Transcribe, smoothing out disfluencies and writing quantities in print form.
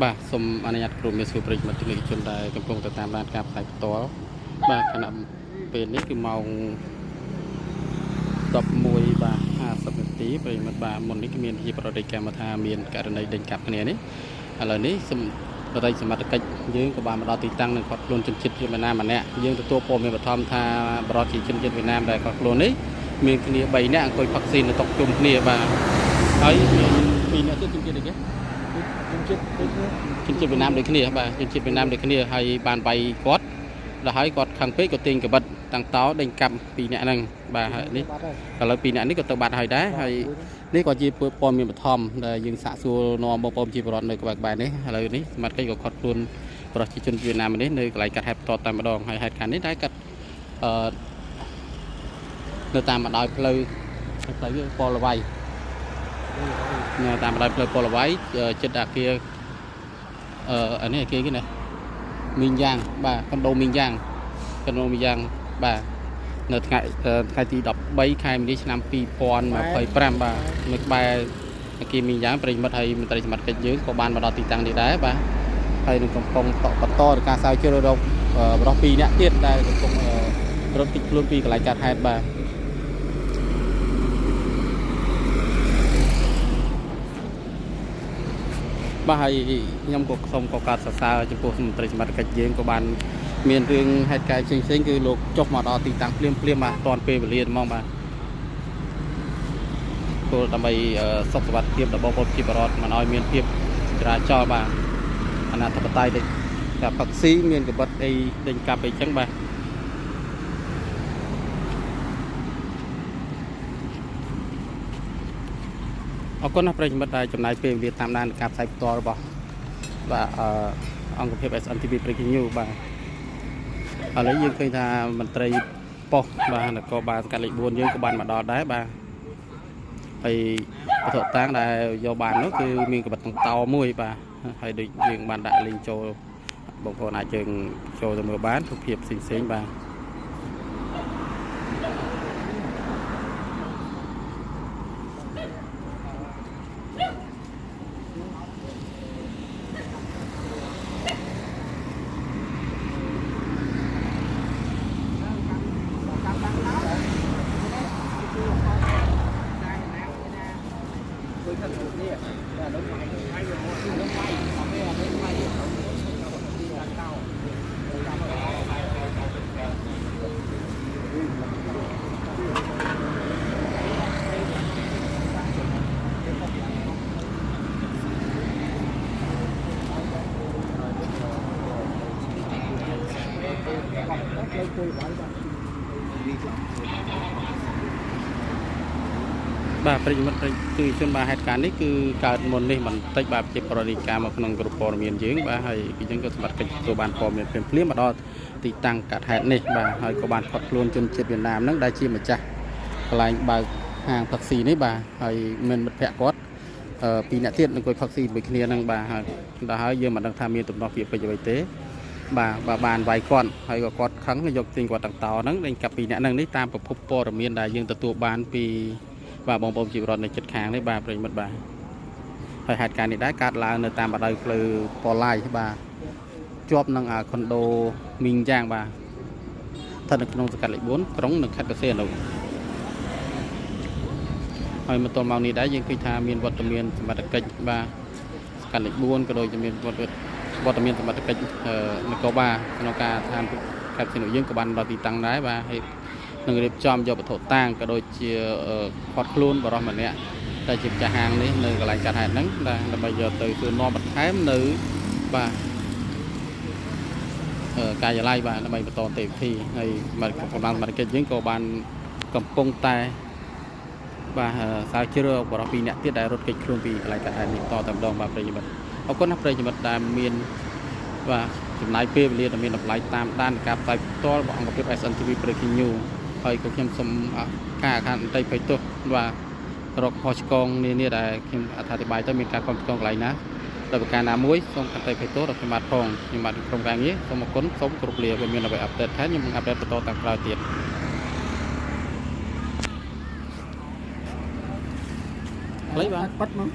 បាទសូមអនុញ្ញាតក្រុមមេសុប្រិយមិត្តជនដែលកំពុងទៅតាមដានការផ្សាយផ្ទាល់បាទខណៈពេលនេះគឺម៉ោង11បាទ50នាទីប្រិយមិត្តបាទមុននេះគឺមានជាប្រតិកម្មថាមានករណីដេញកាប់គ្នានេះឥឡូវនេះបរិយាសមត្ថកិច្ចយើងក៏បានមកដល់ទីតាំងនឹងគាត់ខ្លួនជនជាតិវៀតណាមម្នាក់យើងទទួលព័ត៌មានបឋមថាបរិយាជាជនជាតិវៀតណាមដែលគាត់ខ្លួននេះមានគ្នា3នាក់អង្គុយផាក់ស៊ីននៅតុជុំគ្នាបាទហើយមាន2នាក់ទៀតជនជាតិអីគេជនជាតិវៀតណាមដូចគ្នាបាទជនជាតិវៀតណាមដូចគ្នាហើយបានវាយគាត់ដល់ហើយគាត់ខឹងពេកក៏ទាញកបិតតាំងតោដេញកាប់2នាក់ហ្នឹងបាទនេះឥឡូវ2នាក់នេះក៏ទៅបាត់ហើយដែរហើយនេះក៏ជាព័ត៌មានបឋមដែលយើងសាកសួរនាំបងប្អូនជាពលរដ្ឋនៅក្បែរនេះឥឡូវនេះសមត្ថកិច្ចក៏ខាត់ខ្លួនប្រជាជនវៀតណាមនេះនៅកន្លែងកាត់ហេតុផ្ទាល់តែម្ដងហើយហេតុការណ៍នេះដែរកាត់នៅតាមបណ្ដោយផ្លូវពលវ័យតាមបណ្ដោយផ្លូវពលវ័យចិត្តអាគារអានេះអាគារគេណាមីងយ៉ាងបាទកណ្ដោមីងយ៉ាងបាទនៅថ្ងៃទី13ខែមីនាឆ្នាំ2025បាទនៅក្បែរអាគារមីងយ៉ាងប្រិយមិត្តហើយមន្ត្រីសមត្ថកិច្ចយើងក៏បានមកដល់ទីតាំងនេះដែរបាទហើយនឹងកំពុងបន្តការស្រាវជ្រាវរកបរិសុទ្ធ2នាក់ទៀតដែលកំពុងរត់គេចខ្លួនពីកន្លែងកើតហេតុបាទបាទហើយខ្ញុំក៏សូមកកាត់សរសើរចំពោះមន្ត្រីសមត្ថកិច្ចយើងក៏បានមានរឿងហេតុការណ៍ផ្សេងៗគឺលោកចុះមកដល់ទីតាំងភ្លាមបាទតាន់ពេលវេលាហ្មងបាទគោលដើម្បីសុខសុវត្ថិភាពរបស់បងប្អូនជាបរិវត្តមិនឲ្យមានភាពចរាចរណ៍បាទអនាធិបតេយ្យដូចតែផឹកស៊ីមានកបិតអីដេញកាប់អីចឹងបាទអរគុណណាស់ប្រិយមិត្តដែលចំណាយពេលវេលាតាមដានការផ្សាយផ្ទាល់របស់បាទអង្គភាព SNTV Breaking News បាទឥឡូវយើងឃើញថាមន្ត្រីប៉ុស្តិ៍បាទនគរបាលសង្កាត់លេខ4យើងក៏បានមកដល់ដែរបាទហើយវត្ថុតាំងដែលយកបាននោះគឺមានកបិតតោមួយបាទហើយដូចយើងបានដាក់លេងចូលបងប្អូនអាចយើងចូលទៅមើលបានរូបភាពផ្សេងៗបាទបាទប្រិយមិត្តគឺជនបាទហេតុការណ៍នេះគឺកើតមុននេះបន្តិចបាទជាប្រតិកម្មមកក្នុងក្រុមព័ត៌មានយើងបាទហើយយើងក៏សម្បត្តិកិច្ចទទួលបានព័ត៌មានភ្លាមមកដល់ទីតាំងកាត់ហេតុនេះបាទហើយក៏បានខាត់ខ្លួនជនជាតិវៀតណាមហ្នឹងដែលជាម្ចាស់កន្លែងបើកហាងផឹកស៊ីនេះបាទហើយមានមិត្តភក្តិគាត់2នាក់ទៀតអង្គុយផឹកស៊ីជាមួយគ្នាហ្នឹងបាទហើយយើងមិនដឹងថាមានទំនាស់ពាក្យពេចន៍អ្វីទេបាទបានវាយគាត់ហើយក៏គាត់ខឹងយកទាញគាត់តាំងតោហ្នឹងដេញកាប់2នាក់ហ្នឹងនេះតាមប្រភពព័ត៌មានដែលយើងទទួលបានពីបាទបងប្អូនជីវរដ្ឋនៅជិតខាងនេះបាទប្រិយមិត្តបាទហើយហេតុការណ៍នេះដែរកើតឡើងនៅតាមបណ្ដោយផ្លូវប៉ឡាយបាទជាប់នឹងខុនដូមីងយ៉ាងបាទស្ថិតនៅក្នុងសង្កាត់លេខ4ក្រុងនៅខេត្តបរសេនុហើយមកទល់មកនេះដែរយើងឃើញថាមានវត្តមានសមត្ថកិច្ចបាទសង្កាត់លេខ4ក៏ដូចជាមានវត្តមានសមត្ថកិច្ចនគរបាលក្នុងការឋានខេត្តបរសេនុយើងក៏បានដល់ទីតាំងដែរបាទហើយនឹងរៀបចំយកវត្ថុតាងក៏ដូចជាខាត់ខ្លួនបរិសុទ្ធម្នាក់តែជាម្ចាស់ហាងនេះនៅកន្លែងកាត់ហេតុហ្នឹងដើម្បីយកទៅសួរនាំបន្ថែមនៅបាទការិយាល័យបាទដើម្បីបន្តទេវវិធីហើយកម្លាំងសមត្ថកិច្ចយើងក៏បានកំពុងតែបាទស្រាវជ្រាវបរិសុទ្ធ2នាក់ទៀតដែលរត់គេចខ្លួនពីកន្លែងកាត់ហេតុនេះតតែម្ដងបាទប្រិយមិត្តអរគុណណាស់ប្រិយមិត្តដែលមានបាទចំណាយពេលវេលាដែលមានតម្លៃតាមដានការផ្សាយផ្ទាល់របស់អង្គភាព SNTV Breaking Newsហើយក៏ខ្ញុំសូមការអាខានបន្តិចពេកទោះបាទរកផុសឆ្កងនានាដែលខ្ញុំអធិប្បាយទៅមានការគ្រប់គ្រងកន្លែងណាដោយប្រការណាមួយសូមខន្តីពេកទោសដល់ខ្ញុំបាទផងខ្ញុំបាទក្រុមការងារសូមអរគុណសូមគោរពលាបើមានអ្វីអាប់ដេតថែមខ្ញុំនឹងអាប់ដេតបន្តតាមក្រោយទៀតខ្លីបាទប៉ាត់មក